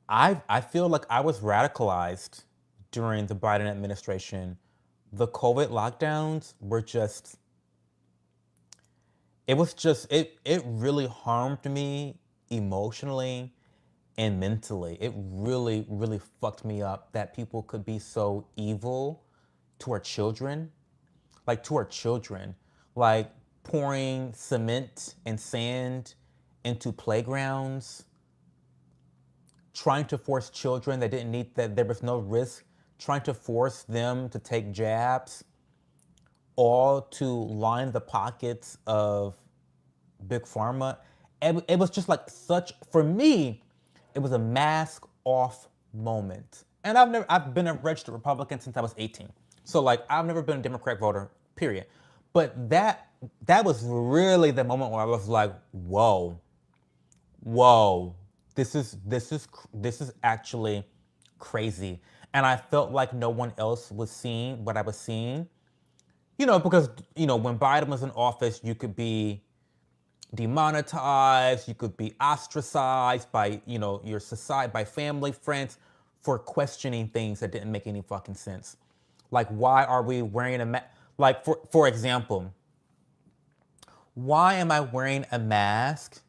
I feel like I was radicalized during the Biden administration. The COVID lockdowns were just it really harmed me emotionally and mentally. It really fucked me up that people could be so evil to our children, like to our children, like pouring cement and sand into playgrounds, trying to force children that didn't need that there was no risk, trying to force them to take jabs, all to line the pockets of big pharma. It was just like such, for me, it was a mask off moment. And I've been a registered Republican since I was 18. So like I've never been a Democrat voter, period. But that was really the moment where I was like, whoa, whoa, this is actually crazy. And I felt like no one else was seeing what I was seeing. Because when Biden was in office, you could be demonetized, you could be ostracized by, your society, by family, friends, for questioning things that didn't make any fucking sense. Like, why are we wearing a mask? Like, for example, why am I wearing a mask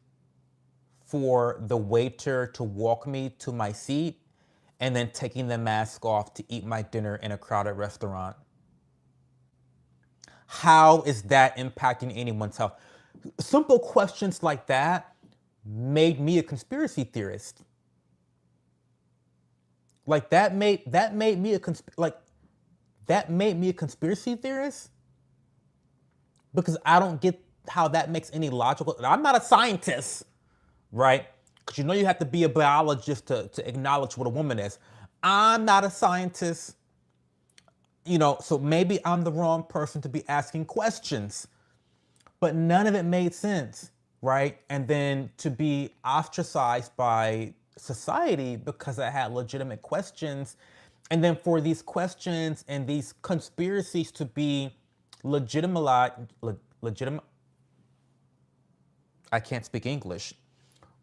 for the waiter to walk me to my seat and then taking the mask off to eat my dinner in a crowded restaurant? How is that impacting anyone's health? Simple questions like that made me a conspiracy theorist. Like that made me a conspiracy theorist because I don't get how that makes any logical. I'm not a scientist, right? Because you have to be a biologist to acknowledge what a woman is. I'm not a scientist, so maybe I'm the wrong person to be asking questions, but none of it made sense, right? And then to be ostracized by society because I had legitimate questions, and then for these questions and these conspiracies to be legitimized, legitimate. I can't speak English.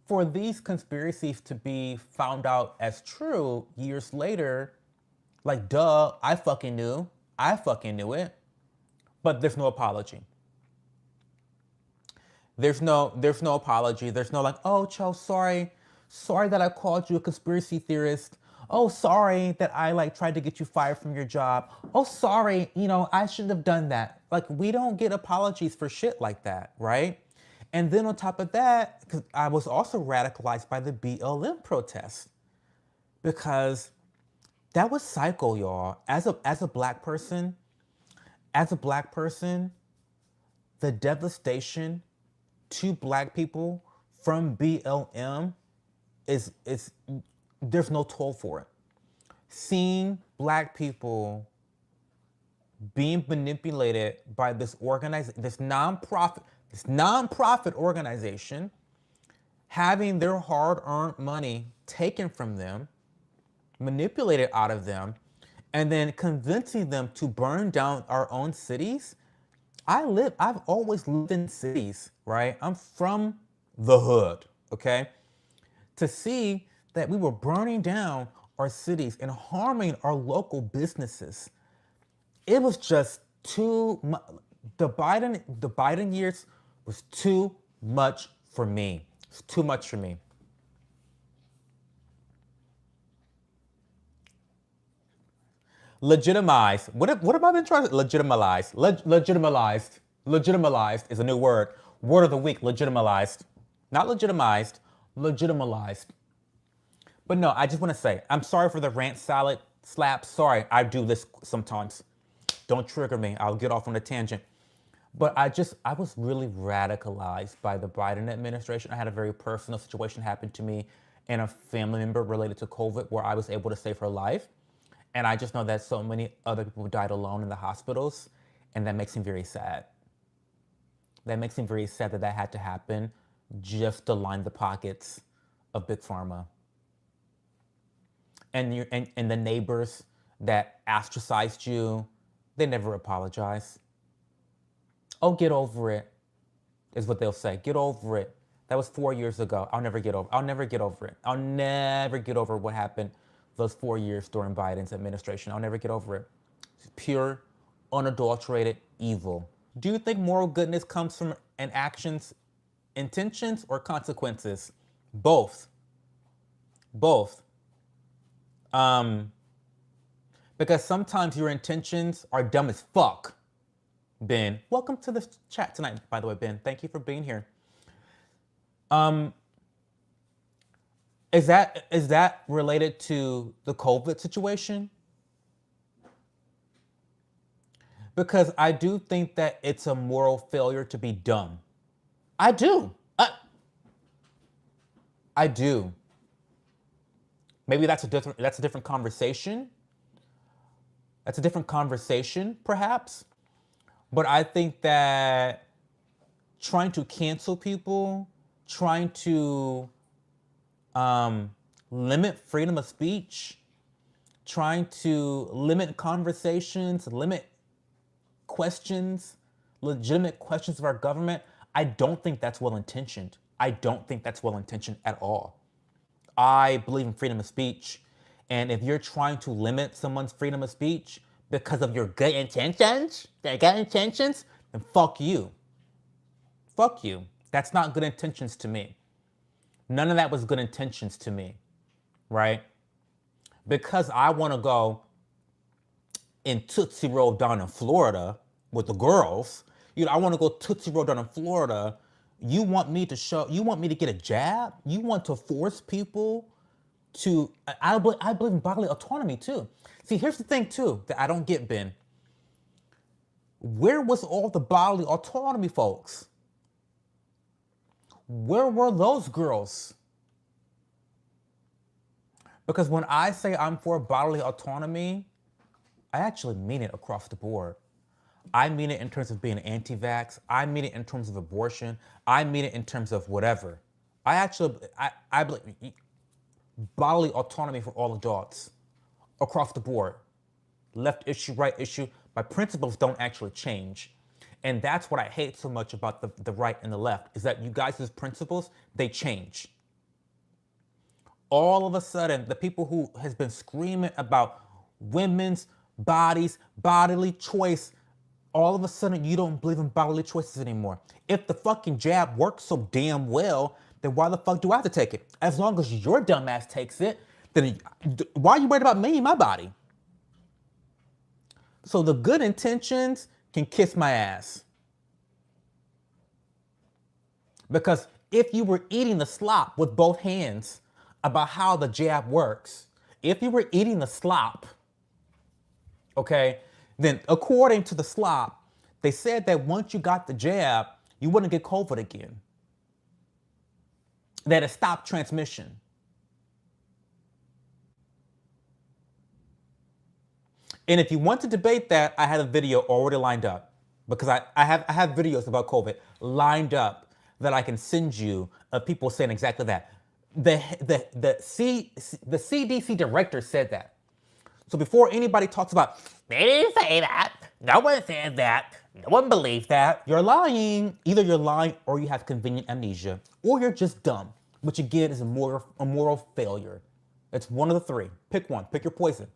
For these conspiracies to be found out as true years later, like duh, I fucking knew it, but there's no apology. There's no apology. There's no like, oh, Cho, sorry that I called you a conspiracy theorist. Oh, sorry that I like tried to get you fired from your job. Oh, sorry, I shouldn't have done that. Like, we don't get apologies for shit like that, right? And then on top of that, because I was also radicalized by the BLM protests because that was psycho, y'all. As a black person, the devastation to black people from BLM is there's no toll for it. Seeing black people being manipulated by this nonprofit organization, having their hard-earned money taken from them, manipulated out of them, and then convincing them to burn down our own cities. I've always lived in cities, right? I'm from the hood, okay? To see that we were burning down our cities and harming our local businesses, it was just too much. The Biden years was too much for me. It's too much for me. Legitimize. What have I been trying to legitimize? Legitimized. Legitimized is a new word. Word of the week. Legitimized. Not legitimized. Legitimized. But no, I just want to say I'm sorry for the rant salad slap. Sorry, I do this sometimes. Don't trigger me. I'll get off on a tangent. But I was really radicalized by the Biden administration. I had a very personal situation happen to me and a family member related to COVID where I was able to save her life. And I just know that so many other people died alone in the hospitals. And that makes me very sad. That makes me very sad that that had to happen just to line the pockets of Big Pharma. And the neighbors that ostracized you, they never apologize. Oh, get over it, is what they'll say. Get over it. That was 4 years ago. I'll never get over. I'll never get over it. I'll never get over what happened those 4 years during Biden's administration. I'll never get over it. It's pure, unadulterated evil. Do you think moral goodness comes from an action's intentions or consequences? Both. Both. Because sometimes your intentions are dumb as fuck. Ben, welcome to the chat tonight, by the way, Ben. Thank you for being here. Is that related to the COVID situation? Because I do think that it's a moral failure to be dumb. I do. I do. Maybe that's a different conversation. That's a different conversation, perhaps. But I think that trying to cancel people, trying to limit freedom of speech, trying to limit conversations, limit questions, legitimate questions of our government, I don't think that's well-intentioned. I don't think that's well-intentioned at all. I believe in freedom of speech. And if you're trying to limit someone's freedom of speech because of your good intentions, then fuck you. Fuck you. That's not good intentions to me. None of that was good intentions to me, right? Because I want to go in Tootsie Roll down in Florida with the girls. I want to go Tootsie Roll down in Florida. You want me to get a jab? You want to force people to, I believe in bodily autonomy too. See, here's the thing too that I don't get, Ben. Where was all the bodily autonomy folks? Where were those girls? Because when I say I'm for bodily autonomy, I actually mean it across the board. I mean it in terms of being anti-vax. I mean it in terms of abortion. I mean it in terms of whatever. I believe bodily autonomy for all adults across the board. Left issue, right issue. My principles don't actually change. And that's what I hate so much about the right and the left, is that you guys' principles, they change. All of a sudden, the people who has been screaming about women's bodies, bodily choice, all of a sudden you don't believe in bodily choices anymore. If the fucking jab works so damn well, then why the fuck do I have to take it? As long as your dumbass takes it, then why are you worried about me and my body? So the good intentions can kiss my ass. Because if you were eating the slop with both hands about how the jab works, if you were eating the slop, okay, then according to the slop, they said that once you got the jab, you wouldn't get COVID again. That it stopped transmission. And if you want to debate that, I have a video already lined up, because I have videos about COVID lined up that I can send you of people saying exactly that. The CDC director said that. So before anybody talks about, they didn't say that, no one said that, no one believed that, you're lying. Either you're lying or you have convenient amnesia, or you're just dumb, which again is a moral failure. It's one of the three. Pick one, pick your poison.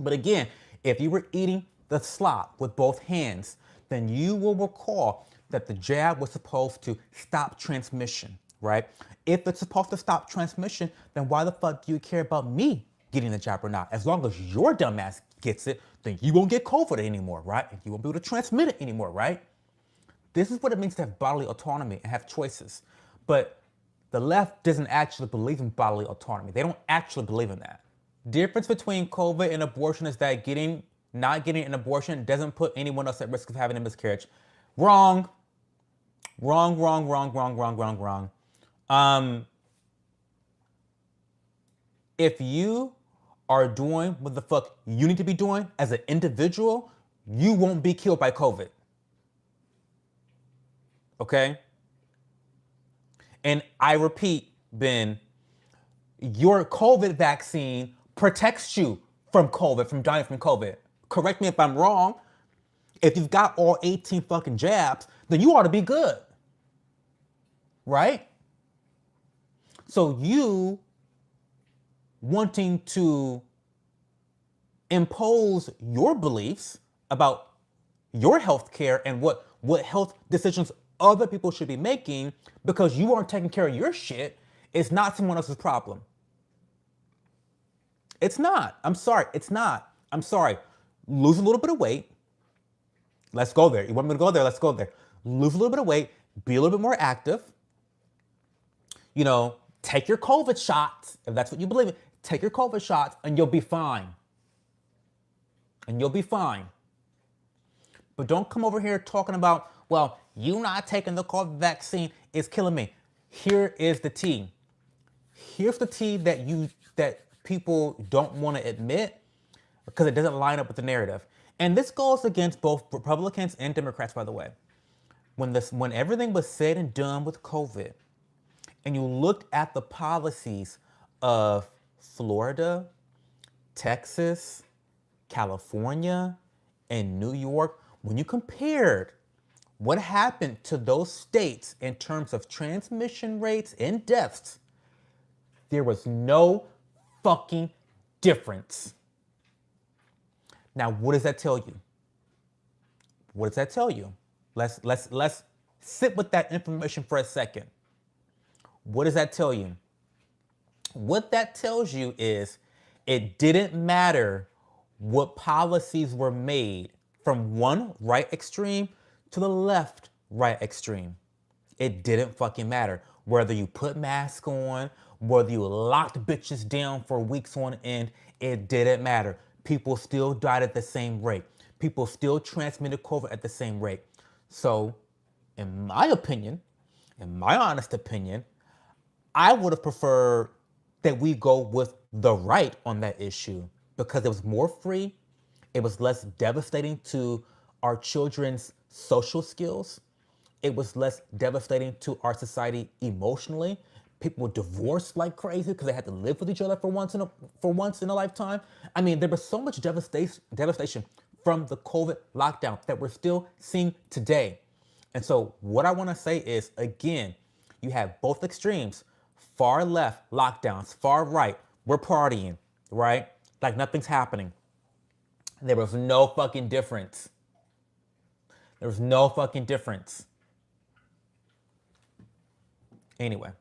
But again, if you were eating the slop with both hands, then you will recall that the jab was supposed to stop transmission, right? If it's supposed to stop transmission, then why the fuck do you care about me getting the jab or not? As long as your dumbass gets it, then you won't get COVID anymore, right? And you won't be able to transmit it anymore, right? This is what it means to have bodily autonomy and have choices. But the left doesn't actually believe in bodily autonomy. They don't actually believe in that. Difference between COVID and abortion is that not getting an abortion doesn't put anyone else at risk of having a miscarriage. Wrong. Wrong. If you are doing what the fuck you need to be doing as an individual, you won't be killed by COVID. Okay? And I repeat, Ben, your COVID vaccine protects you from COVID, from dying from COVID. Correct me if I'm wrong. If you've got all 18 fucking jabs, then you ought to be good. right? So you wanting to impose your beliefs about your health care and what health decisions other people should be making because you aren't taking care of your shit is not someone else's problem. It's not. I'm sorry. It's not. I'm sorry. Lose a little bit of weight. Let's go there. You want me to go there? Let's go there. Lose a little bit of weight. Be a little bit more active. You know, take your COVID shots, if that's what you believe in. Take your COVID shots and you'll be fine. And you'll be fine. But don't come over here talking about, well, you not taking the COVID vaccine is killing me. Here is the tea. Here's the tea that people don't want to admit because it doesn't line up with the narrative. And this goes against both Republicans and Democrats, by the way. When everything was said and done with COVID, and you looked at the policies of Florida, Texas, California, and New York, when you compared what happened to those states in terms of transmission rates and deaths, there was no fucking difference. Now, what does that tell you? What does that tell you? Let's sit with that information for a second. What does that tell you? What that tells you is it didn't matter what policies were made from one right extreme to the left right extreme. It didn't fucking matter. Whether you put masks on, whether you locked bitches down for weeks on end, it didn't matter. People still died at the same rate. People still transmitted COVID at the same rate. So, in my opinion, in my honest opinion, I would have preferred that we go with the right on that issue because it was more free, it was less devastating to our children's social skills, it was less devastating to our society emotionally. People divorced like crazy because they had to live with each other for once in a lifetime. I mean, there was so much devastation from the COVID lockdown that we're still seeing today. And so what I want to say is, again, you have both extremes. Far left, lockdowns. Far right, we're partying, right? Like nothing's happening. There was no fucking difference. There was no fucking difference. Anyway.